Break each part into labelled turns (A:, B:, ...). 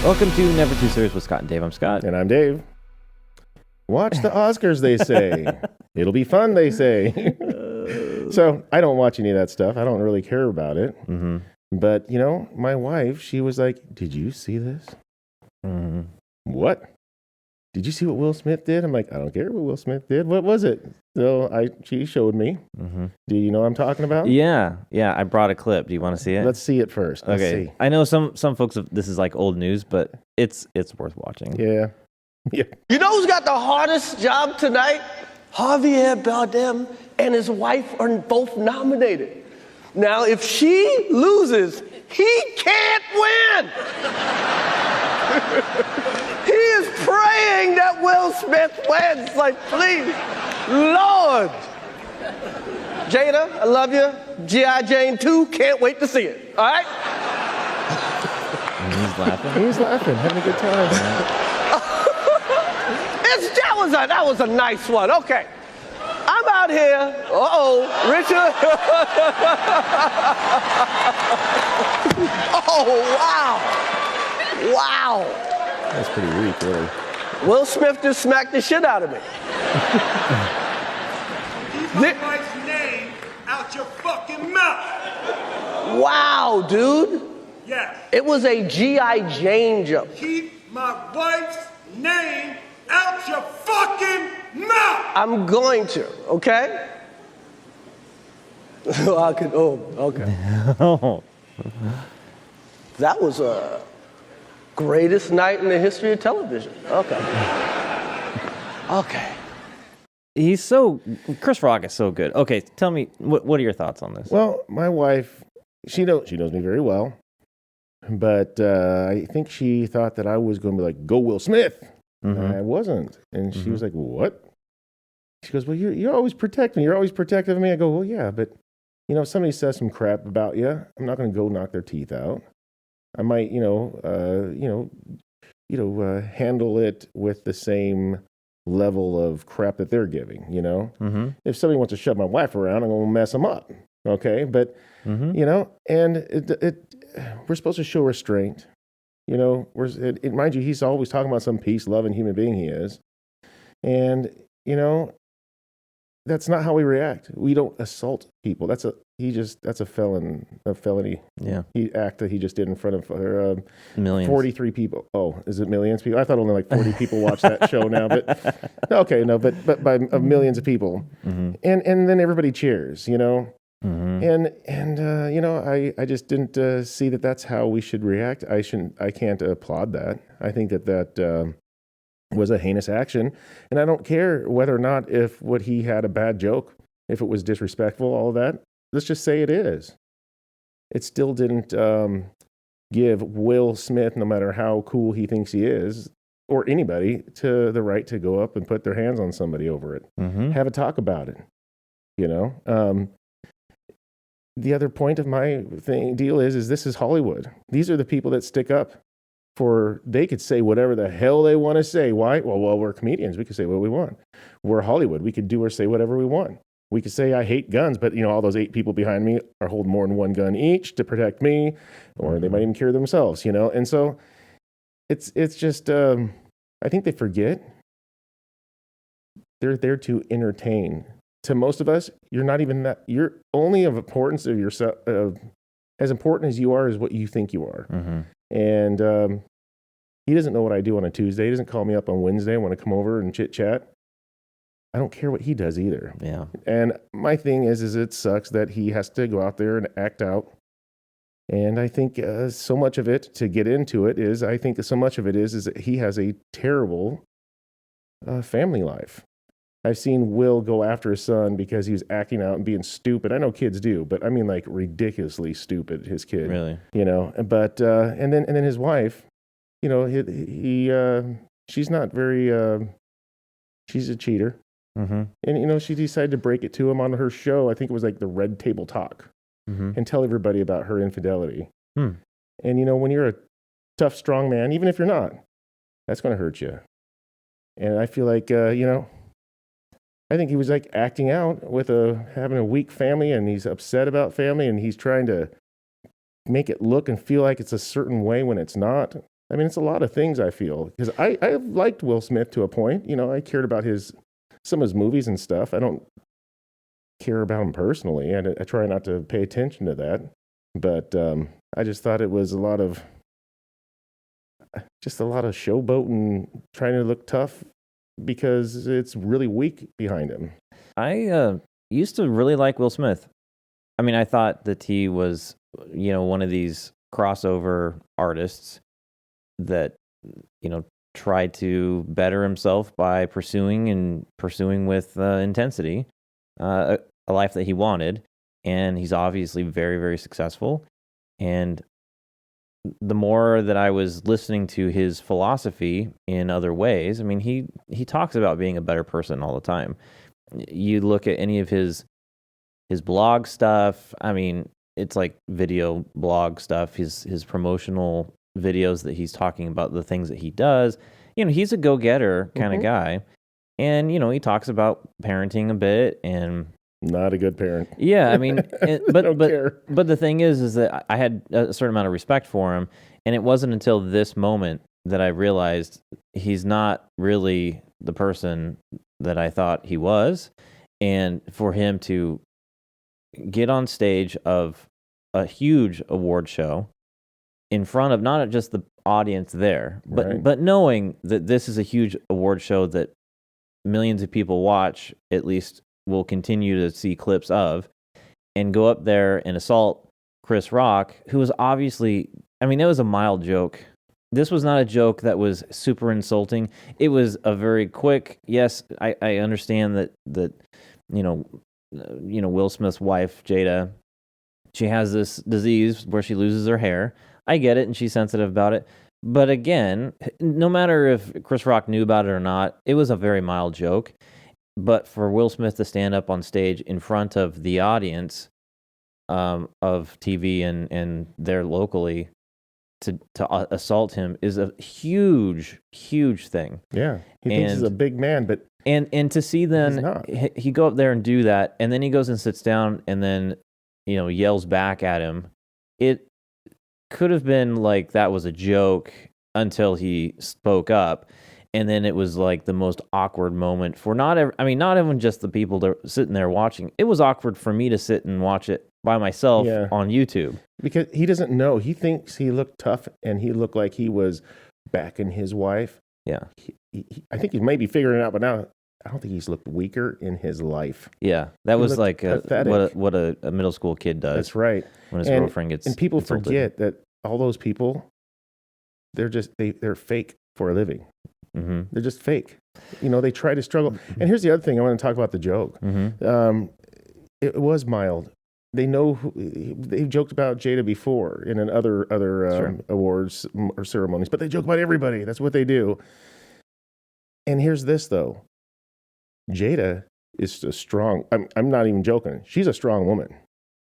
A: Welcome to Never Too Serious with Scott and Dave. I'm Scott.
B: And I'm Dave. Watch the Oscars, they say. It'll be fun, they say. So I don't watch any of that stuff. I don't really care about it.
A: Mm-hmm.
B: But, you know, my wife, she was like, did you see this?
A: Mm-hmm.
B: What? Did you see what Will Smith did? I'm like, I don't care what Will Smith did. What was it? So she showed me.
A: Mm-hmm.
B: Do you know what I'm talking about?
A: Yeah. I brought a clip. Do you want to see it?
B: Let's see it first. Let's
A: okay.
B: see.
A: I know some folks, this is like old news, but it's worth watching.
B: Yeah.
C: You know who's got the hardest job tonight? Javier Bardem and his wife are both nominated. Now, if she loses, he can't win. He is praying that Will Smith wins. Like, please, Lord. Jada, I love you. G.I. Jane 2, can't wait to see it. All right?
A: And he's laughing.
B: He's laughing, having a good time.
C: That was a nice one. Okay. I'm out here. Richard. Oh, wow. Wow.
B: That's pretty weak, really.
C: Will Smith just smacked the shit out of me.
D: Keep my wife's name out your fucking mouth.
C: Wow, dude.
D: Yes.
C: It was a G.I. Jane jump.
D: Keep my wife's name out your fucking mouth.
C: I'm going to, okay? Okay.
A: Oh.
C: That was a greatest night in the history of television. Okay.
A: Chris Rock is so good. Okay, tell me, what are your thoughts on this?
B: Well, my wife, she knows me very well, but I think she thought that I was going to be like, go Will Smith.
A: Mm-hmm.
B: And I wasn't. And she was like, what? She goes, well, you're always protecting me. You're always protective of me. I go, well, yeah, but, you know, if somebody says some crap about you, I'm not going to go knock their teeth out. I might, handle it with the same level of crap that they're giving, you know? Mm-hmm. If somebody wants to shove my wife around, I'm going to mess them up, okay? But, you know, and we're supposed to show restraint. You know, mind you, he's always talking about some peace, loving human being he is. And, you know, that's not how we react. We don't assault people. That's a felony.
A: Yeah.
B: Act that he just did in front of
A: millions.
B: 43 people. Oh, is it millions of people? I thought only like 40 people watch that show now, but okay, no, but by millions of people. Mm-hmm. And then everybody cheers, you know? Mm-hmm. And you know, I just didn't see that that's how we should react. I can't applaud that. I think that was a heinous action, and I don't care whether or not if what he had a bad joke, if it was disrespectful, all of that. Let's just say it is. It still didn't give Will Smith, no matter how cool he thinks he is, or anybody, to the right to go up and put their hands on somebody over it. Mm-hmm. Have a talk about it, you know? The other point of my deal is this is Hollywood. These are the people that stick up they could say whatever the hell they want to say. Why? Well, we're comedians. We can say what we want. We're Hollywood. We could do or say whatever we want. We could say, I hate guns, but, you know, all those 8 people behind me are holding more than one gun each to protect me, or they might even kill themselves, you know? And so it's just, I think they forget they're there to entertain. To most of us, you're not even that. You're only of importance of yourself. As important as you are is what you think you are. Mm-hmm. And he doesn't know what I do on a Tuesday. He doesn't call me up on Wednesday. I want to come over and chit chat. I don't care what he does either.
A: Yeah.
B: And my thing is it sucks that he has to go out there and act out. And I think so much of it, to get into it, is that he has a terrible family life. I've seen Will go after his son because he was acting out and being stupid. I know kids do, but I mean like ridiculously stupid, his kid.
A: Really?
B: You know, but, and then his wife, you know, she's not very, she's a cheater. Mm-hmm. And, you know, she decided to break it to him on her show. I think it was like the Red Table Talk, and tell everybody about her infidelity. And, you know, when you're a tough, strong man, even if you're not, that's going to hurt you. And I feel like, you know, I think he was like acting out with having a weak family, and he's upset about family, and he's trying to make it look and feel like it's a certain way when it's not. I mean, it's a lot of things, I feel, because I liked Will Smith to a point. You know, I cared about some of his movies and stuff. I don't care about him personally, and I try not to pay attention to that. But I just thought it was a lot of showboating, trying to look tough because it's really weak behind him.
A: I used to really like Will Smith. I mean, I thought that he was, one of these crossover artists that, tried to better himself by pursuing with intensity a life that he wanted. And he's obviously very, very successful. And the more that I was listening to his philosophy in other ways, I mean, he talks about being a better person all the time. You look at any of his blog stuff, I mean, it's like video blog stuff, his promotional videos that he's talking about the things that he does. He's a go-getter kind of guy. And, he talks about parenting a bit and
B: not a good parent.
A: Yeah, I mean, but the thing is that I had a certain amount of respect for him, and it wasn't until this moment that I realized he's not really the person that I thought he was, and for him to get on stage of a huge award show in front of not just the audience there, but knowing that this is a huge award show that millions of people watch, at least will continue to see clips of, and go up there and assault Chris Rock, who was obviously, I mean, it was a mild joke. This was not a joke that was super insulting. It was a very quick, yes, I understand that Will Smith's wife, Jada, she has this disease where she loses her hair. I get it, and she's sensitive about it. But again, no matter if Chris Rock knew about it or not, it was a very mild joke. But for Will Smith to stand up on stage in front of the audience of TV and there locally to assault him is a huge, huge thing.
B: Yeah, he thinks he's a big man, but
A: and to see then he go up there and do that, and then he goes and sits down and then yells back at him. It could have been like that was a joke until he spoke up. And then it was like the most awkward moment for not even just the people that were sitting there watching. It was awkward for me to sit and watch it by myself on YouTube.
B: Because he doesn't know. He thinks he looked tough and he looked like he was backing his wife.
A: Yeah.
B: I think he may be figuring it out, but now I don't think he's looked weaker in his life.
A: Yeah. That was like what a middle school kid does.
B: That's right.
A: When his girlfriend gets
B: And people
A: insulted.
B: forget that all those people, they're fake for a living.
A: Mm-hmm.
B: They're just fake. They try to struggle. And here's the other thing. I want to talk about the joke.
A: Mm-hmm.
B: It was mild. They know they've joked about Jada before in other awards or ceremonies, but they joke about everybody. That's what they do. And here's this though. Jada is a strong. I'm not even joking. She's a strong woman.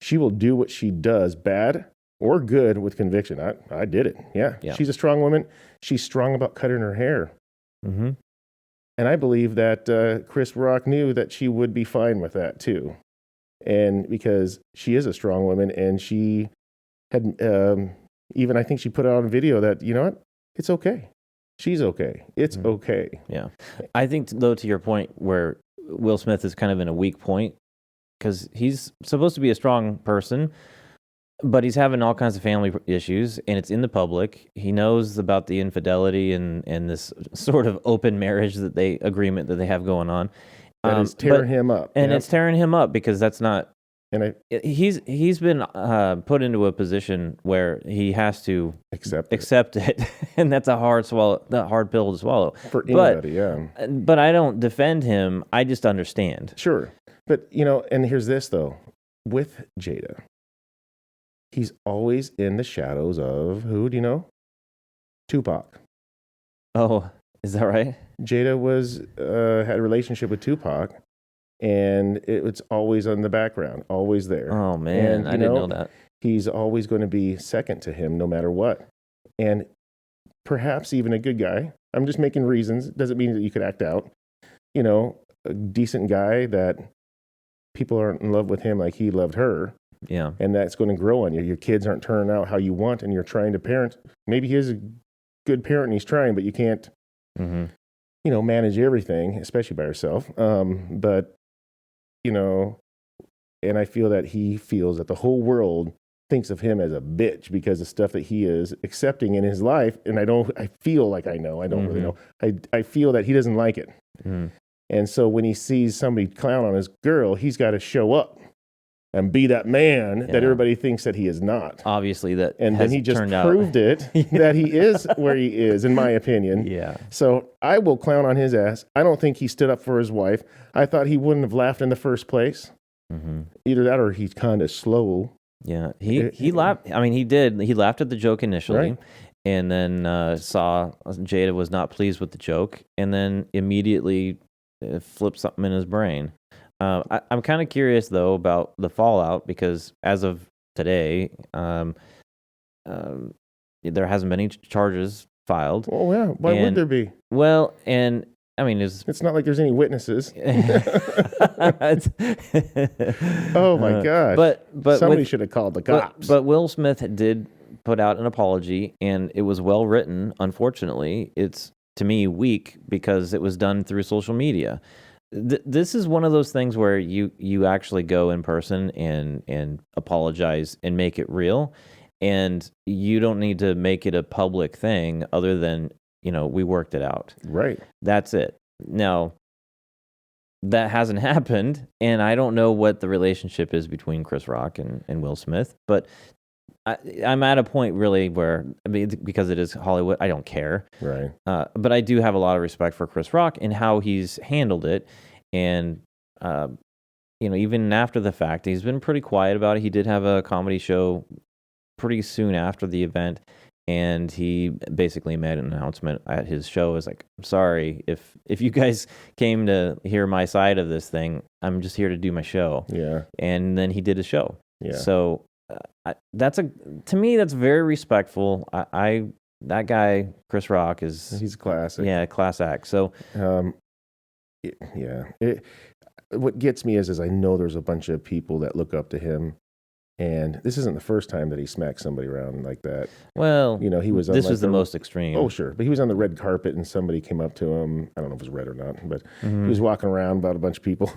B: She will do what she does, bad or good, with conviction. I did it. Yeah. She's a strong woman. She's strong about cutting her hair.
A: Mm-hmm.
B: And I believe that Chris Rock knew that she would be fine with that too. And because she is a strong woman, and she had even, I think she put out on video that, it's okay. She's okay. It's okay.
A: Yeah. I think, though, to your point where Will Smith is kind of in a weak point, because he's supposed to be a strong person, but he's having all kinds of family issues, and it's in the public. He knows about the infidelity and this sort of open marriage agreement that they have going on.
B: That is tearing him up.
A: And it's tearing him up because that's not...
B: And
A: he's been put into a position where he has to accept it. And that's a hard pill to swallow.
B: For anybody,
A: But I don't defend him. I just understand.
B: Sure. But, and here's this, though. With Jada, he's always in the shadows of who, do you know? Tupac.
A: Oh, is that right?
B: Jada had a relationship with Tupac, and it's always on the background, always there.
A: Oh, man,
B: and,
A: I didn't know that.
B: He's always going to be second to him no matter what. And perhaps even a good guy. I'm just making reasons. Doesn't mean that you could act out. A decent guy that people aren't in love with him like he loved her.
A: Yeah.
B: And that's going to grow on you. Your kids aren't turning out how you want, and you're trying to parent. Maybe he is good parent and he's trying, but you can't, manage everything, especially by yourself. But, and I feel that he feels that the whole world thinks of him as a bitch because of stuff that he is accepting in his life. And I feel like I know, I don't really know. I feel that he doesn't like it. And so when he sees somebody clown on his girl, he's got to show up and be that man that everybody thinks that he is not.
A: Obviously, that
B: and then he just proved it that he is where he is, in my opinion.
A: Yeah.
B: So I will clown on his ass. I don't think he stood up for his wife. I thought he wouldn't have laughed in the first place. Either that or he's kind of slow.
A: Yeah, he laughed. I mean, he did. He laughed at the joke initially, and then saw Jada was not pleased with the joke, and then immediately flipped something in his brain. I'm kind of curious though about the fallout because as of today, there hasn't been any charges filed.
B: Oh yeah, why would there be?
A: Well, and I mean,
B: it's not like there's any witnesses. Oh my gosh!
A: But
B: somebody should have called the cops.
A: But Will Smith did put out an apology, and it was well written. Unfortunately, it's to me weak because it was done through social media. This is one of those things where you actually go in person and apologize and make it real, and you don't need to make it a public thing other than, we worked it out.
B: Right.
A: That's it. Now, that hasn't happened, and I don't know what the relationship is between Chris Rock and Will Smith, but I'm at a point really where, because it is Hollywood, I don't care.
B: Right.
A: But I do have a lot of respect for Chris Rock and how he's handled it. And, even after the fact, he's been pretty quiet about it. He did have a comedy show pretty soon after the event. And he basically made an announcement at his show. Is like, I'm sorry if you guys came to hear my side of this thing. I'm just here to do my show.
B: Yeah.
A: And then he did a show.
B: Yeah.
A: So to me, that's very respectful. That guy, Chris Rock,
B: he's a classic.
A: Yeah, class act. So,
B: yeah. What gets me is I know there's a bunch of people that look up to him. And this isn't the first time that he smacked somebody around like that.
A: Well,
B: he was on
A: this was the most extreme.
B: Oh, sure. But he was on the red carpet and somebody came up to him. I don't know if it was red or not, but he was walking around about a bunch of people.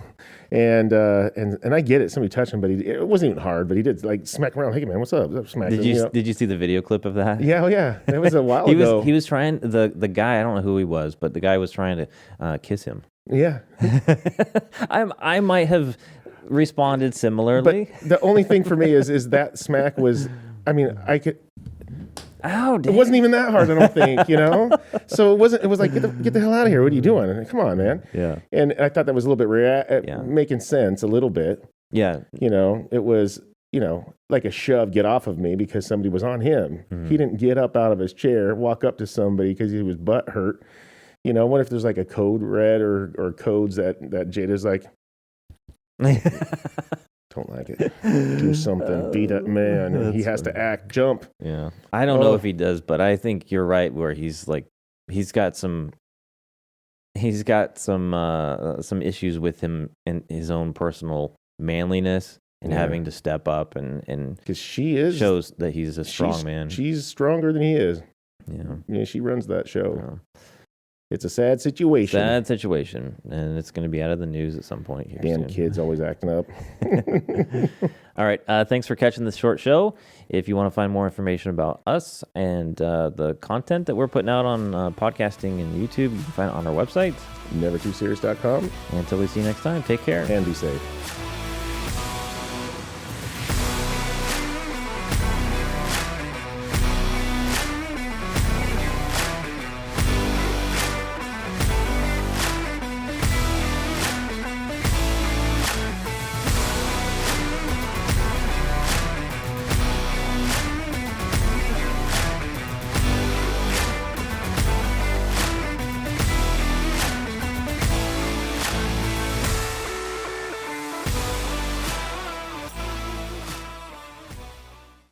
B: And I get it. Somebody touched him, but it wasn't even hard, but he did like smack around. Hey, man, what's up? Smack
A: did
B: him,
A: you see the video clip of that?
B: Yeah, oh, yeah. That was a while ago.
A: He was trying, the guy, I don't know who he was, but the guy was trying to kiss him.
B: Yeah.
A: I might have responded similarly.
B: But the only thing for me is that smack was, I could.
A: Oh, damn.
B: It wasn't even that hard, I don't think, So it was like, get the hell out of here. What are you doing? And, come on, man.
A: Yeah.
B: And I thought that was a little bit making sense a little bit.
A: Yeah.
B: It was, like a shove, get off of me because somebody was on him. He didn't get up out of his chair, walk up to somebody because he was butt hurt. What if there's like a code red or codes that Jada's like, don't like it. Do something. Be that man. And he has to act. Jump.
A: Yeah. I don't know if he does, but I think you're right where he's like, he's got some issues with him and his own personal manliness and having to step up and
B: because shows
A: that he's a strong man.
B: She's stronger than he is. Yeah. She runs that show. Yeah. It's a sad situation.
A: And it's going to be out of the news at some point here.
B: Damn
A: soon.
B: Kids always acting up.
A: All right. Thanks for catching this short show. If you want to find more information about us and the content that we're putting out on podcasting and YouTube, you can find it on our website,
B: nevertooserious.com.
A: Until we see you next time, take care.
B: And be safe.